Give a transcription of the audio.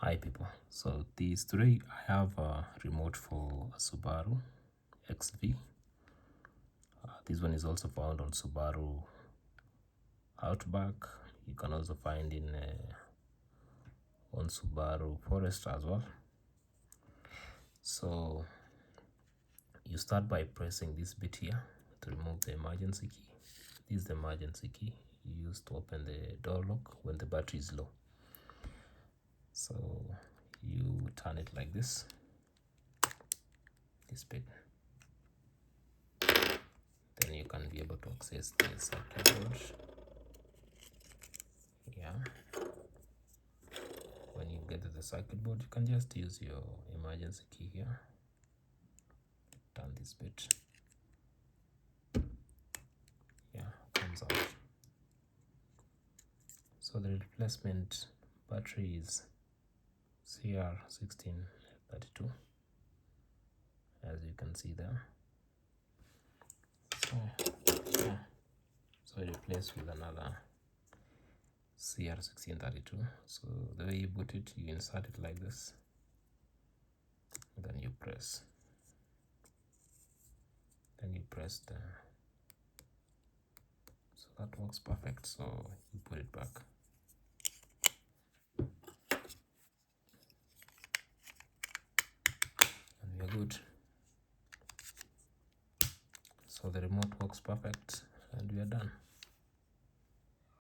Hi people, so today I have a remote for a Subaru XV. This one is also found on Subaru Outback. You can also find in on Subaru Forester as well. So you start by pressing this bit here to remove the emergency key. This is the emergency key you use to open the door lock when the battery is low. So you turn it like this bit. Then you can be able to access the circuit board. When you get to the circuit board, you can just use your emergency key here. Turn this bit. Comes out. So the replacement battery is CR1632, as you can see there. So I replace with another CR1632. So the way you boot it, you insert it like this, then you press the, so that works perfect. So you put it back. And we are good. So the remote works perfect and we are done.